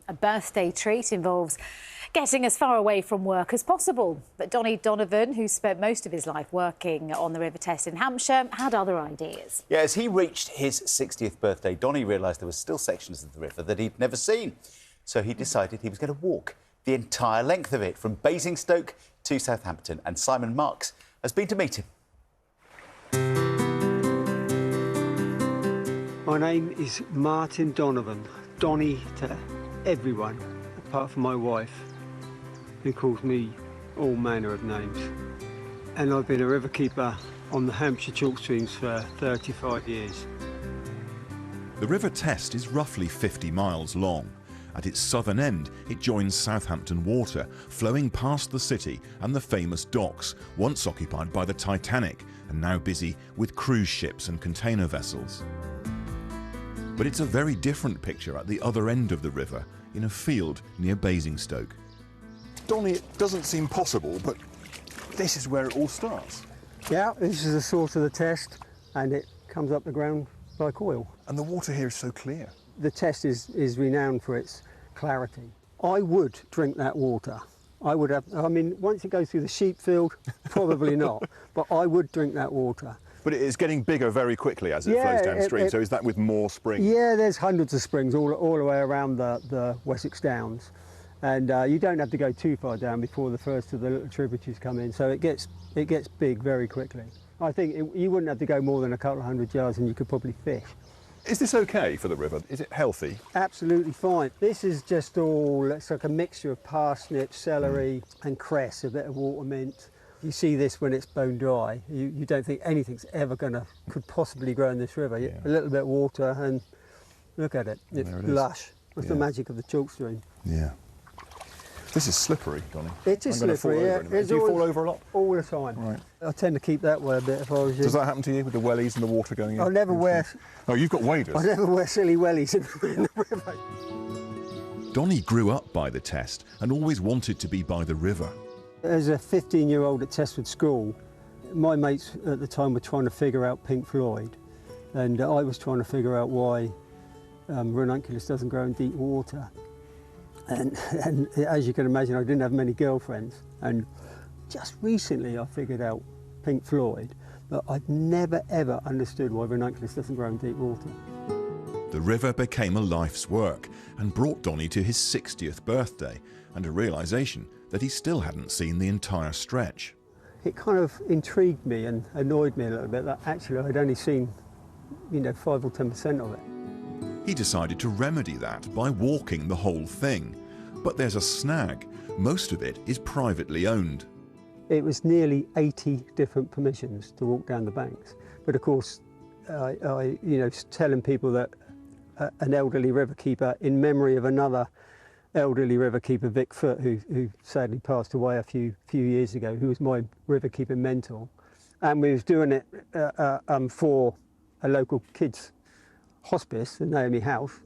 A birthday treat involves getting as far away from work as possible. But Donny Donovan, who spent most of his life working on the River Test in Hampshire, had other ideas. Yeah, as he reached his 60th birthday, Donny realised there were still sections of the river that he'd never seen. So he decided he was going to walk the entire length of it, from Basingstoke to Southampton. And Simon Marks has been to meet him. My name is Martin Donovan. Donny to everyone, apart from my wife, who calls me all manner of names. And I've been a river keeper on the Hampshire chalk streams for 35 years. The River Test is roughly 50 miles long. At its southern end, it joins Southampton Water, flowing past the city and the famous docks, once occupied by the Titanic and now busy with cruise ships and container vessels. But it's a very different picture at the other end of the river, in a field near Basingstoke. Donny, it doesn't seem possible, but this is where it all starts. Yeah, this is the source of the Test, and it comes up the ground like oil. And the water here is so clear. The Test is renowned for its clarity. I would drink that water. I would have, I mean, once it goes through the sheep field, probably not, but I would drink that water. But it is getting bigger very quickly as it flows downstream, so is that with more springs? Yeah, there's hundreds of springs all the way around the Wessex Downs. And you don't have to go too far down before the first of the little tributaries come in, so it gets big very quickly. I think you wouldn't have to go more than a couple of 100 yards and you could probably fish. Is this okay for the river? Is it healthy? Absolutely fine. This is just all, it's like a mixture of parsnip, celery and cress, a bit of water mint. You see this when it's bone dry. You don't think anything's ever could possibly grow in this river. Yeah. A little bit of water and look at it. It's lush. That's the magic of the chalk stream. Yeah. This is slippery, Donny. It is slippery, yeah. Do you fall over a lot? All the time. Right. I tend to keep that way a bit if I was you. Does that happen to you with the wellies and the water going in? I never wear... Oh, you've got waders. I never wear silly wellies in the river. Donny grew up by the Test and always wanted to be by the river. As a 15-year-old at Testwood School, my mates at the time were trying to figure out Pink Floyd, and I was trying to figure out why ranunculus doesn't grow in deep water. And as you can imagine, I didn't have many girlfriends, and just recently I figured out Pink Floyd, but I'd never ever understood why ranunculus doesn't grow in deep water. The river became a life's work and brought Donny to his 60th birthday and a realisation that he still hadn't seen the entire stretch. It kind of intrigued me and annoyed me a little bit that actually I'd only seen, 5 or 10% of it. He decided to remedy that by walking the whole thing. But there's a snag. Most of it is privately owned. It was nearly 80 different permissions to walk down the banks. But of course, telling people that an elderly river keeper, in memory of another elderly river keeper, Vic Foote, who sadly passed away a few years ago, who was my river keeping mentor, and we was doing it for a local kids' hospice, the Naomi House.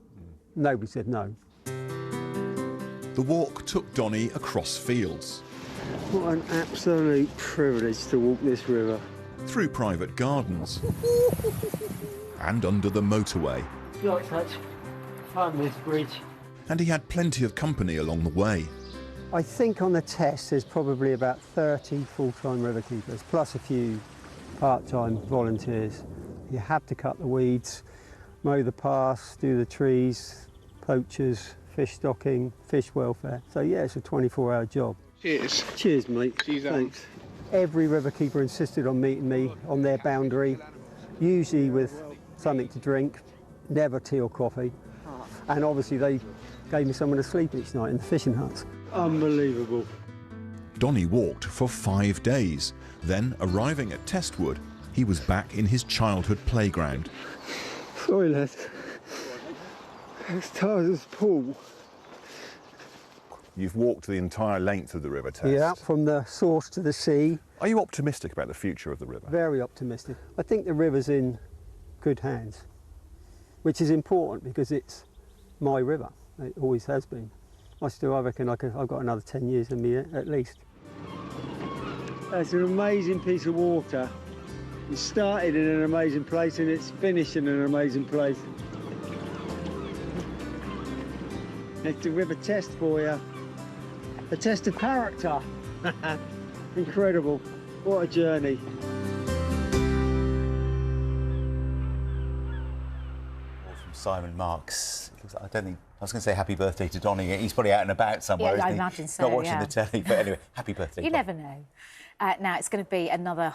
Nobody said no. The walk took Donny across fields. What an absolute privilege to walk this river. Through private gardens. And under the motorway. Not such fun, this bridge. And he had plenty of company along the way. I think on the Test there's probably about 30 full-time river keepers, plus a few part-time volunteers. You have to cut the weeds, mow the paths, do the trees, poachers, fish stocking, fish welfare. So yeah, it's a 24-hour job. Cheers. Cheers, mate. Cheers. Thanks. Every river keeper insisted on meeting me on their boundary, usually with something to drink, never tea or coffee. And obviously they gave me somewhere to sleep each night in the fishing huts. Unbelievable. Donny walked for 5 days. Then, arriving at Testwood, he was back in his childhood playground. Sorry, lads. As tired as Paul. You've walked the entire length of the River Test. Yeah, from the source to the sea. Are you optimistic about the future of the river? Very optimistic. I think the river's in good hands, which is important because it's my river. It always has been. I reckon I've got another 10 years in me at least. It's an amazing piece of water. It started in an amazing place and it's finished in an amazing place. It's a river test for you. A test of character. Incredible. What a journey. From Simon Marks. I don't think I was going to say happy birthday to Donny. He's probably out and about somewhere. Yeah, I isn't he? imagine so, Not watching yeah. the telly, but anyway, happy birthday. You Donny. never know. Now it's going to be another